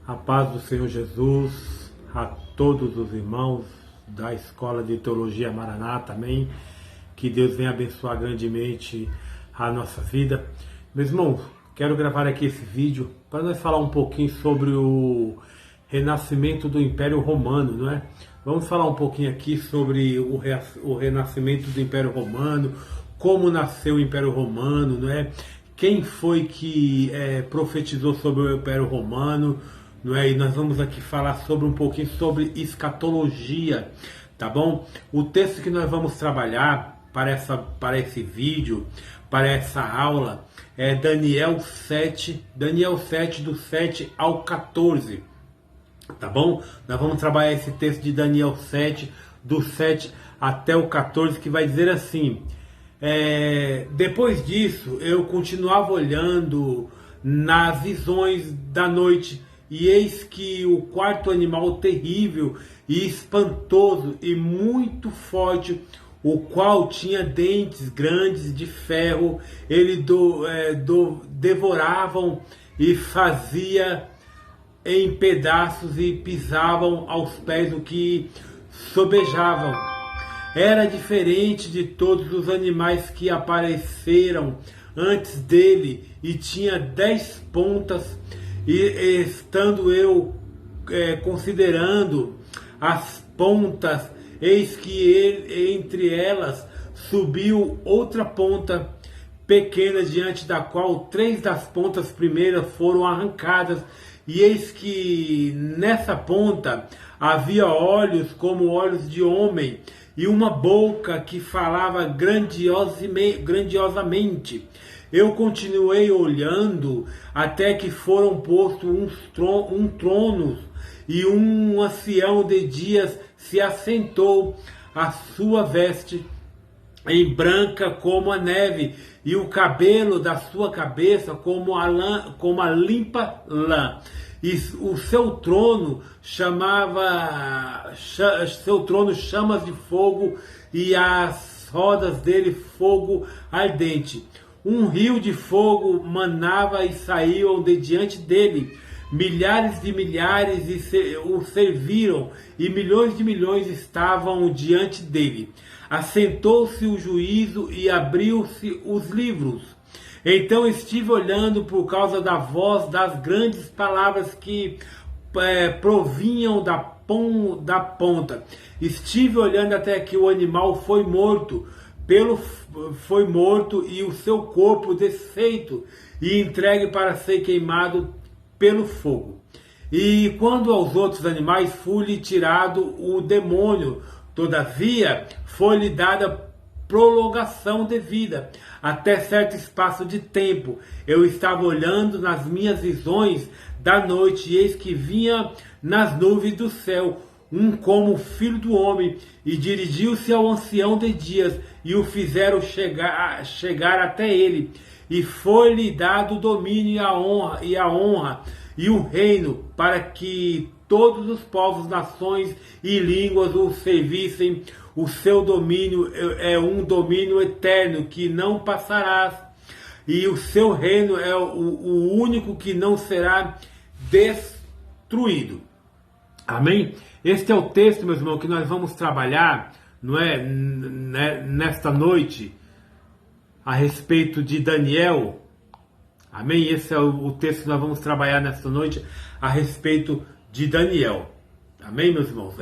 A paz do Senhor Jesus a todos os irmãos da Escola de Teologia Maranata, amém? Que Deus venha abençoar grandemente a nossa vida. Meus irmãos, quero gravar aqui esse vídeo para nós falar um pouquinho sobre o renascimento do Império Romano, não é? Vamos falar um pouquinho aqui sobre o renascimento do Império Romano, como nasceu o Império Romano, não é? Quem foi que profetizou sobre o Império Romano, não é? E nós vamos aqui falar sobre um pouquinho sobre escatologia, tá bom? O texto que nós vamos trabalhar para esse vídeo, para essa aula, é Daniel 7, do 7 ao 14, tá bom? Nós vamos trabalhar esse texto de Daniel 7, do 7 até o 14, que vai dizer assim: depois disso, eu continuava olhando nas visões da noite, e eis que o quarto animal terrível e espantoso e muito forte, o qual tinha dentes grandes de ferro, ele devoravam e fazia em pedaços e pisavam aos pés o que sobejavam. Era diferente de todos os animais que apareceram antes dele, e tinha 10 pontas, e estando eu considerando as pontas, eis que entre elas subiu outra ponta pequena, diante da qual 3 das pontas primeiras foram arrancadas, e eis que nessa ponta havia olhos como olhos de homem, e uma boca que falava grandiosamente. Eu continuei olhando até que foram postos um trono, e um ancião de dias se assentou, a sua veste em branca como a neve, e o cabelo da sua cabeça como a limpa lã. E o seu trono chamas de fogo, e as rodas dele fogo ardente. Um rio de fogo manava e saíam de diante dele. Milhares de milhares o serviram, e milhões de milhões estavam diante dele. Assentou-se o juízo e abriu-se os livros. Então estive olhando por causa da voz das grandes palavras que provinham da ponta. Estive olhando até que o animal foi morto, e o seu corpo desfeito e entregue para ser queimado pelo fogo. E quando aos outros animais foi-lhe tirado o demônio, todavia foi-lhe dada prolongação de vida, até certo espaço de tempo. Eu estava olhando nas minhas visões da noite, e eis que vinha nas nuvens do céu como filho do homem, e dirigiu-se ao ancião de dias, e o fizeram chegar até ele, e foi-lhe dado o domínio e a honra e o reino, para que todos os povos, nações e línguas o servissem. O seu domínio é um domínio eterno que não passará, e o seu reino é o único que não será destruído. Amém? Este é o texto, meus irmãos, que nós vamos trabalhar, não é, nesta noite, a respeito de Daniel. Amém? Esse é o texto que nós vamos trabalhar nesta noite, a respeito de Daniel. Amém, meus irmãos?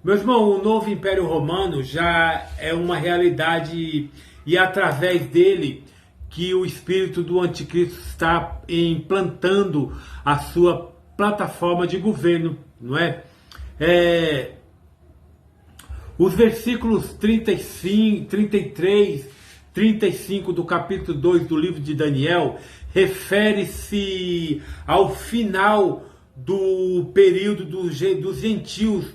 Meus irmãos, o novo Império Romano já é uma realidade, e é através dele que o espírito do anticristo está implantando a sua plataforma de governo, não é? Os versículos 35, 33, 35 do capítulo 2 do livro de Daniel refere-se ao final do período dos gentios,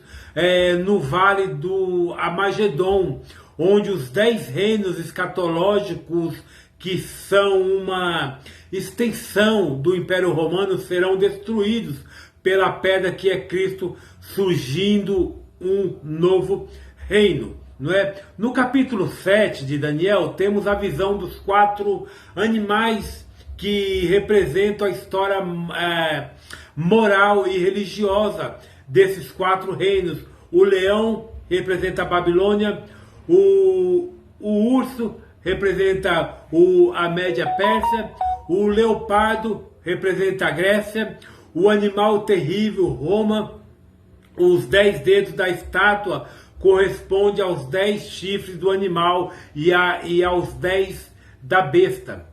no vale do Amagedon, onde os 10 reinos escatológicos, que são uma extensão do Império Romano, serão destruídos pela pedra que é Cristo, surgindo um novo reino. Não é? No capítulo 7 de Daniel, temos a visão dos 4 animais que representam a história moral e religiosa desses 4 reinos. O leão representa a Babilônia, o urso representa a Média Pérsia, o leopardo representa a Grécia, o animal terrível, Roma, os 10 dedos da estátua correspondem aos 10 chifres do animal e aos 10 da besta.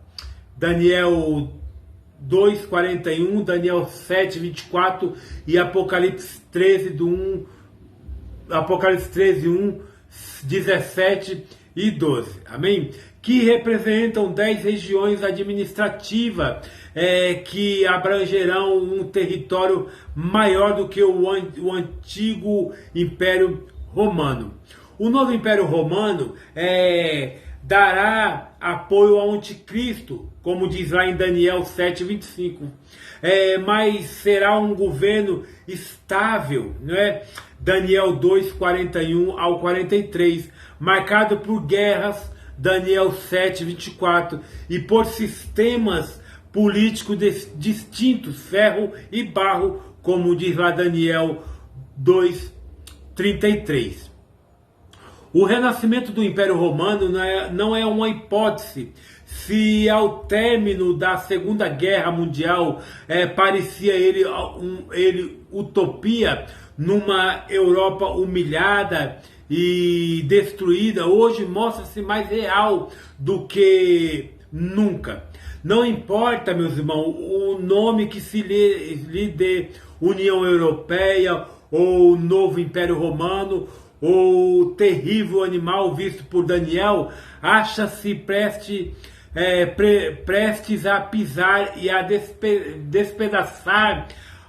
Daniel 2:41, Daniel 7:24 e Apocalipse 13:1, 17 e 12. Amém? Que representam 10 regiões administrativas que abrangerão um território maior do que o antigo Império Romano. O novo Império Romano dará apoio ao anticristo, como diz lá em Daniel 7:25. Mas será um governo estável, não é? Daniel 2:41 ao 43, marcado por guerras, Daniel 7:24, e por sistemas políticos distintos, ferro e barro, como diz lá Daniel 2:33. O renascimento do Império Romano não é uma hipótese. Se ao término da Segunda Guerra Mundial parecia ele utopia numa Europa humilhada e destruída, hoje mostra-se mais real do que nunca. Não importa, meus irmãos, o nome que se lhe dê, União Europeia ou Novo Império Romano, ou o terrível animal visto por Daniel, acha-se prestes a pisar e a despedaçar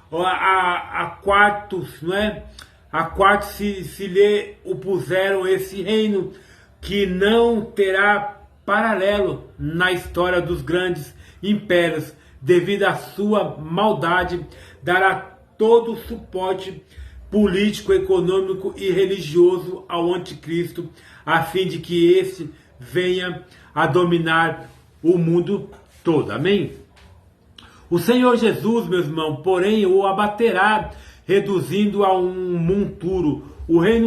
a quartos, não é? A quartos se lhe opuseram esse reino que não terá paralelo na história dos grandes impérios, devido à sua maldade, dará todo o suporte político, econômico e religioso ao anticristo, a fim de que este venha a dominar o mundo todo. Amém? O Senhor Jesus, meus irmãos, porém, o abaterá, reduzindo a um monturo. O Rei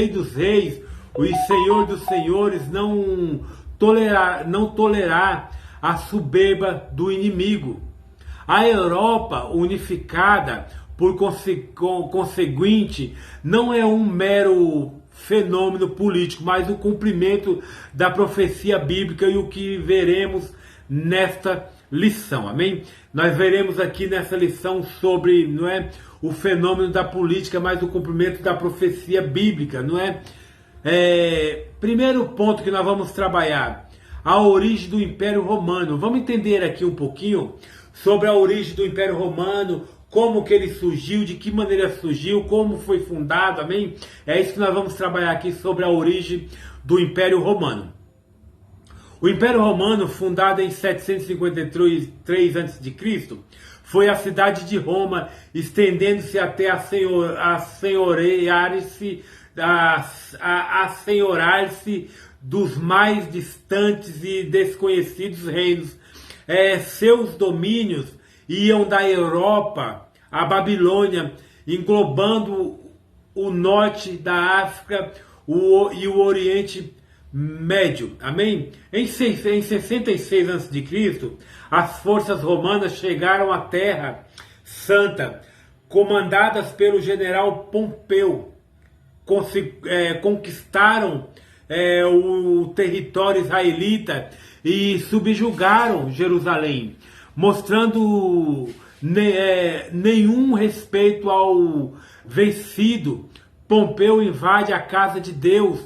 dos Reis, o Senhor dos Senhores, não tolerará a soberba do inimigo. A Europa unificada, por conseguinte, não é um mero fenômeno político, mas o cumprimento da profecia bíblica, e o que veremos nesta lição. Amém? Nós veremos aqui nessa lição sobre, não é, o fenômeno da política, mas o cumprimento da profecia bíblica, não é? Primeiro ponto que nós vamos trabalhar, a origem do Império Romano. Vamos entender aqui um pouquinho sobre a origem do Império Romano, como que ele surgiu, de que maneira surgiu, como foi fundado, amém? É isso que nós vamos trabalhar aqui sobre a origem do Império Romano. O Império Romano, fundado em 753 a.C., foi a cidade de Roma, estendendo-se até assenhorar-se dos mais distantes e desconhecidos reinos. Seus domínios iam da Europa à Babilônia, englobando o norte da África e o Oriente Médio. Amém? Em 66 a.C., as forças romanas chegaram à Terra Santa, comandadas pelo general Pompeu. Conquistaram o território israelita e subjugaram Jerusalém, mostrando nenhum respeito ao vencido. Pompeu invade a casa de Deus,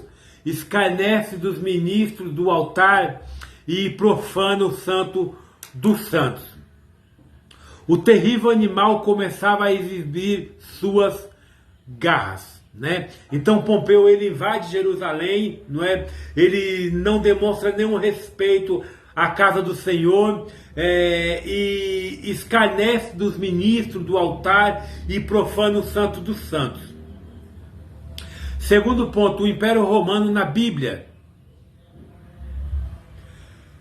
escarnece dos ministros do altar e profana o Santo dos Santos. O terrível animal começava a exibir suas garras, né? Então Pompeu, ele invade Jerusalém, não é? Ele não demonstra nenhum respeito à casa do Senhor, e escarnece dos ministros do altar e profana o Santo dos Santos. Segundo ponto, o Império Romano na Bíblia.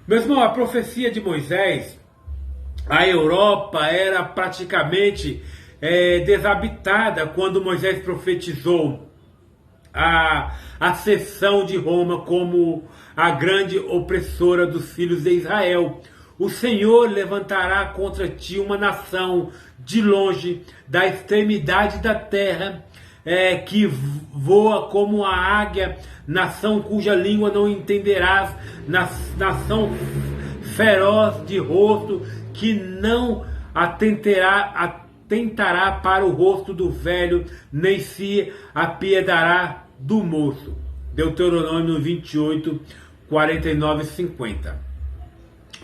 Meu irmão, a profecia de Moisés a Europa era praticamente desabitada quando Moisés profetizou a seção de Roma como a grande opressora dos filhos de Israel. O Senhor levantará contra ti uma nação de longe, da extremidade da terra, que voa como a águia, nação cuja língua não entenderás, nação feroz de rosto, que não atentará para o rosto do velho, nem se apiedará do moço. Deuteronômio 28, 49 e 50.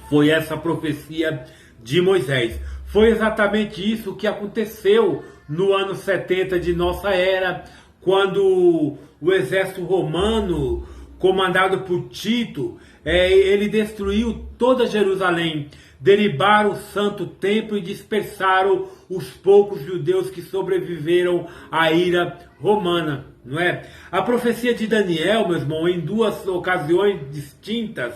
Foi essa a profecia de Moisés. Foi exatamente isso que aconteceu no ano 70 de nossa era, quando o exército romano, comandado por Tito, ele destruiu toda Jerusalém, derribaram o santo templo e dispersaram os poucos judeus que sobreviveram à ira romana, não é? A profecia de Daniel, meu irmão, em duas ocasiões distintas,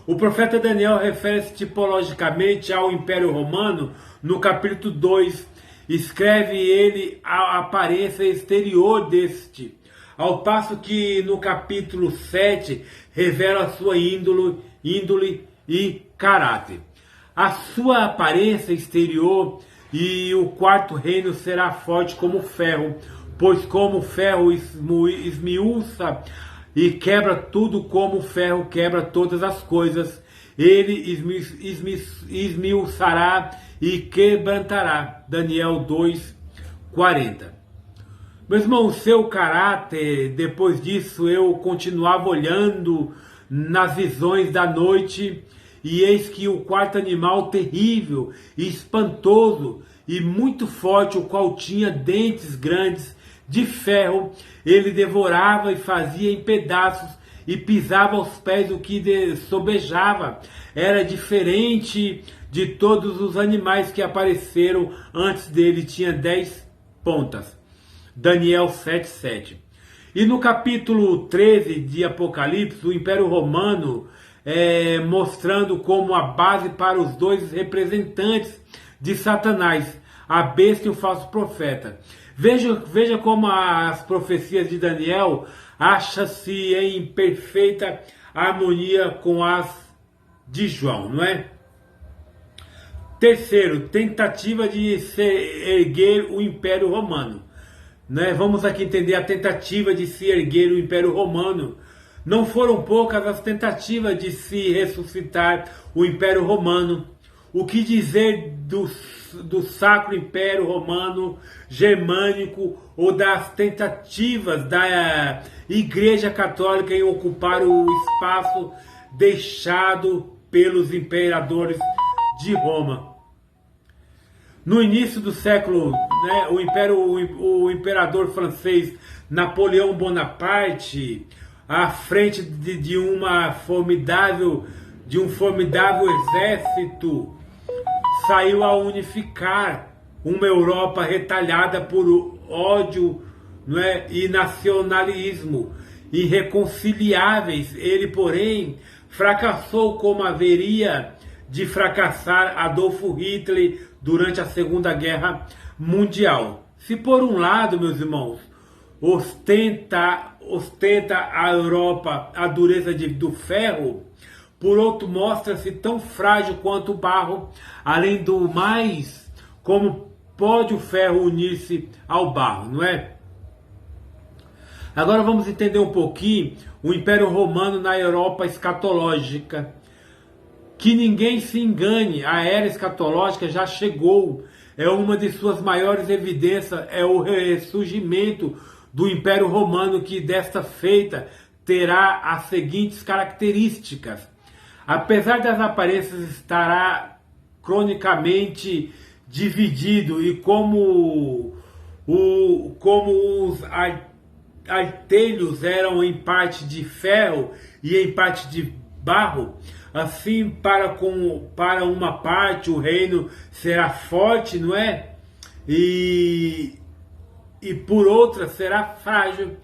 o profeta Daniel refere-se tipologicamente ao Império Romano. No capítulo 2, escreve ele a aparência exterior deste, ao passo que no capítulo 7 revela a sua índole e caráter. A sua aparência exterior e o quarto reino será forte como ferro, pois como o ferro esmiuça e quebra tudo, como o ferro quebra todas as coisas, ele esmiuçará e quebrantará. Daniel 2:40. Meu irmão, o seu caráter, depois disso eu continuava olhando nas visões da noite, e eis que o quarto animal terrível e espantoso e muito forte, o qual tinha dentes grandes de ferro, ele devorava e fazia em pedaços e pisava aos pés o que sobejava. Era diferente de todos os animais que apareceram antes dele, tinha 10 pontas. Daniel 7:7. E no capítulo 13 de Apocalipse, o Império Romano, mostrando como a base para os dois representantes de Satanás, a besta e o falso profeta. Veja como as profecias de Daniel acham-se em perfeita harmonia com as de João, não é? Terceiro, tentativa de se erguer o Império Romano. Né? Vamos aqui entender a tentativa de se erguer o Império Romano. Não foram poucas as tentativas de se ressuscitar o Império Romano. O que dizer do Sacro Império Romano Germânico, ou das tentativas da Igreja Católica em ocupar o espaço deixado pelos imperadores de Roma? No início do século, né, o imperador francês Napoleão Bonaparte, à frente de um formidável exército, saiu a unificar uma Europa retalhada por ódio, né, e nacionalismo irreconciliáveis. Ele, porém, fracassou como haveria de fracassar Adolfo Hitler durante a Segunda Guerra Mundial. Se por um lado, meus irmãos, ostenta a Europa a dureza do ferro, por outro mostra-se tão frágil quanto o barro. Além do mais, como pode o ferro unir-se ao barro, não é? Agora vamos entender um pouquinho o Império Romano na Europa escatológica. Que ninguém se engane, a era escatológica já chegou. É uma de suas maiores evidências, é o ressurgimento do Império Romano, que desta feita terá as seguintes características. Apesar das aparências, estará cronicamente dividido, e como os artelhos eram em parte de ferro e em parte de barro, assim para uma parte o reino será forte, não é? E por outra será frágil,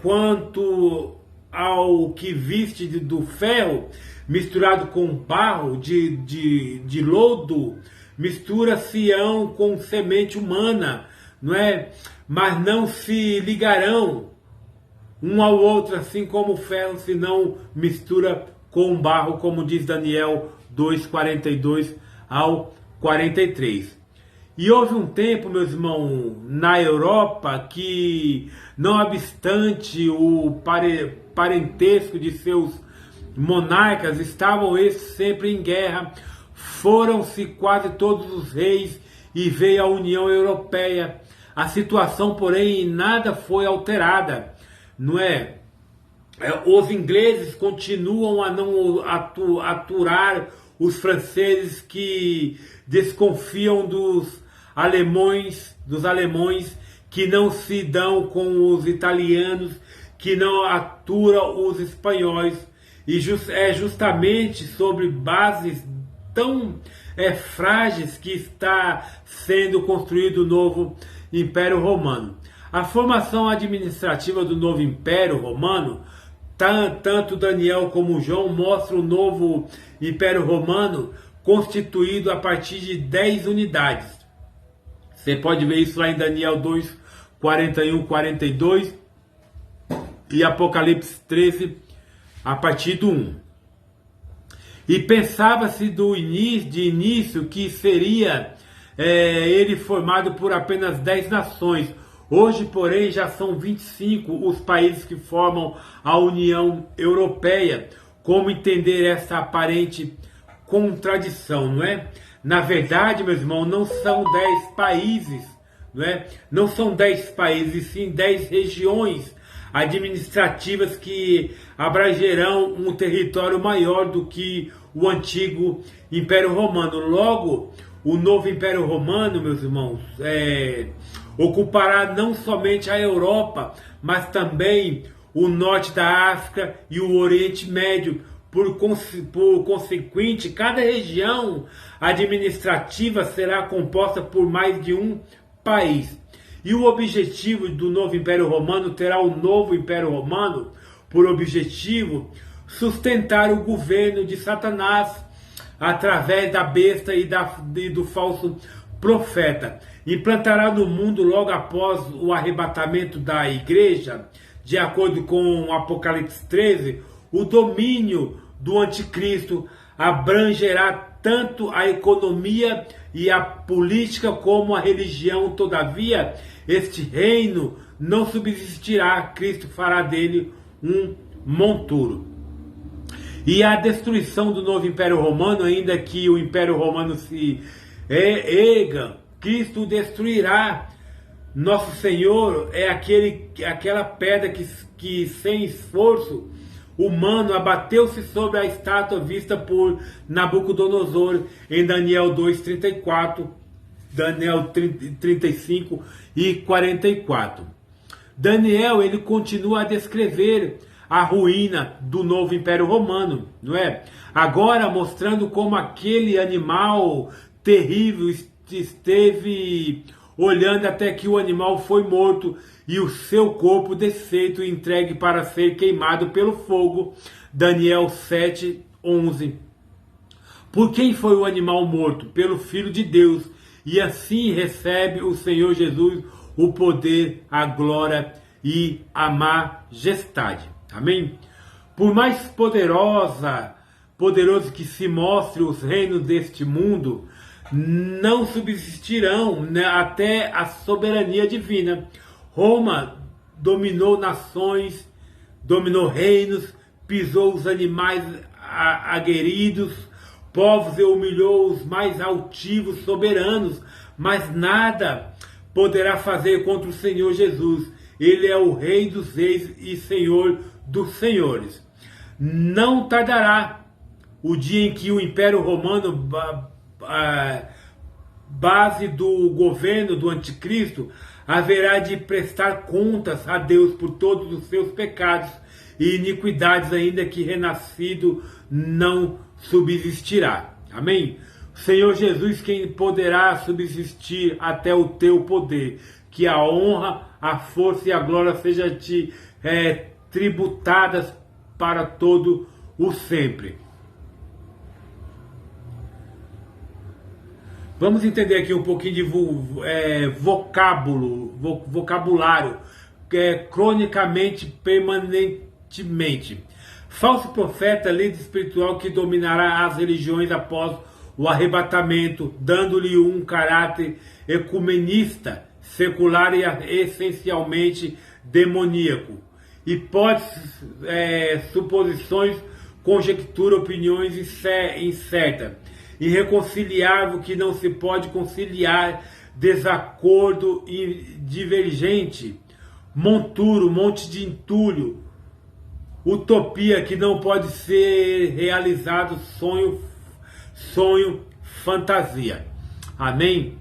quanto ao que viste do ferro, misturado com barro de lodo, mistura-se-ão com semente humana, não é? Mas não se ligarão um ao outro, assim como o ferro se não mistura com o barro, como diz Daniel 2:42 ao 43. E houve um tempo, meus irmãos, na Europa que, não obstante o parentesco de seus monarcas, estavam esses sempre em guerra, foram-se quase todos os reis e veio a União Europeia. A situação, porém, em nada foi alterada, não é? Os ingleses continuam a não aturar os franceses, que desconfiam dos alemães, que não se dão com os italianos, que não aturam os espanhóis, e é justamente sobre bases tão frágeis que está sendo construído o novo Império Romano. A formação administrativa do novo Império Romano, tanto Daniel como João mostram o novo Império Romano constituído a partir de 10 unidades. Você pode ver isso lá em Daniel 2, 41, 42 e Apocalipse 13, a partir do 1. E pensava-se de início que seria ele formado por apenas 10 nações. Hoje, porém, já são 25 os países que formam a União Europeia. Como entender essa aparente contradição, não é? Na verdade, meus irmãos, não são 10 países, não é? Não são 10 países, e sim 10 regiões administrativas que abrangerão um território maior do que o antigo Império Romano. Logo, o novo Império Romano, meus irmãos, ocupará não somente a Europa, mas também o norte da África e o Oriente Médio. Por consequente, cada região administrativa será composta por mais de um país. E o objetivo do novo Império Romano terá o novo Império Romano por objetivo sustentar o governo de Satanás através da besta e do falso profeta. Implantará no mundo, logo após o arrebatamento da igreja, de acordo com Apocalipse 13, o domínio do anticristo abrangerá tanto a economia e a política como a religião. Todavia, este reino não subsistirá. Cristo fará dele um monturo. E a destruição do novo Império Romano, ainda que o Império Romano se erga, Cristo destruirá. Nosso Senhor é aquela pedra que sem esforço humano abateu-se sobre a estátua vista por Nabucodonosor em Daniel 2:34, Daniel 35 e 44. Daniel, ele continua a descrever a ruína do novo Império Romano, não é? Agora mostrando como aquele animal terrível esteve olhando até que o animal foi morto e o seu corpo desfeito e entregue para ser queimado pelo fogo. Daniel 7:11. Por quem foi o animal morto? Pelo Filho de Deus. E assim recebe o Senhor Jesus o poder, a glória e a majestade. Amém? Por mais poderoso que se mostre os reinos deste mundo, não subsistirão, né, até a soberania divina. Roma dominou nações, dominou reinos, pisou os animais aguerridos, povos, e humilhou os mais altivos soberanos, mas nada poderá fazer contra o Senhor Jesus. Ele é o Rei dos Reis e Senhor dos Senhores. Não tardará o dia em que o Império Romano, base do governo do anticristo, haverá de prestar contas a Deus por todos os seus pecados e iniquidades, ainda que renascido não subsistirá. Amém? Senhor Jesus, quem poderá subsistir até o teu poder, que a honra, a força e a glória sejam te tributadas para todo o sempre. Vamos entender aqui um pouquinho de vocabulário, que é cronicamente, permanentemente. Falso profeta, líder espiritual que dominará as religiões após o arrebatamento, dando-lhe um caráter ecumenista, secular e essencialmente demoníaco. Hipóteses, suposições, conjectura, opiniões incertas, irreconciliável que não se pode conciliar, desacordo divergente, monturo, monte de entulho, utopia que não pode ser realizado, sonho, fantasia. Amém?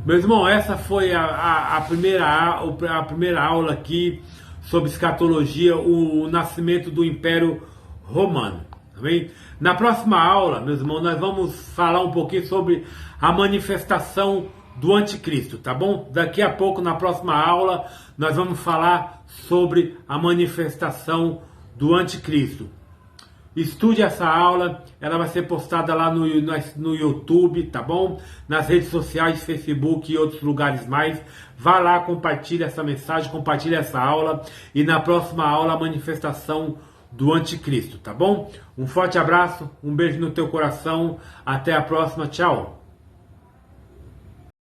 Meu irmão, essa foi a primeira aula aqui sobre escatologia, o nascimento do Império Romano. Amém? Na próxima aula, meus irmãos, nós vamos falar um pouquinho sobre a manifestação do anticristo, tá bom? Daqui a pouco, na próxima aula, nós vamos falar sobre a manifestação do anticristo. Estude essa aula, ela vai ser postada lá no YouTube, tá bom? Nas redes sociais, Facebook e outros lugares mais. Vá lá, compartilhe essa mensagem, compartilhe essa aula. E na próxima aula, a manifestação do anticristo, tá bom? Um forte abraço, um beijo no teu coração. Até a próxima, tchau!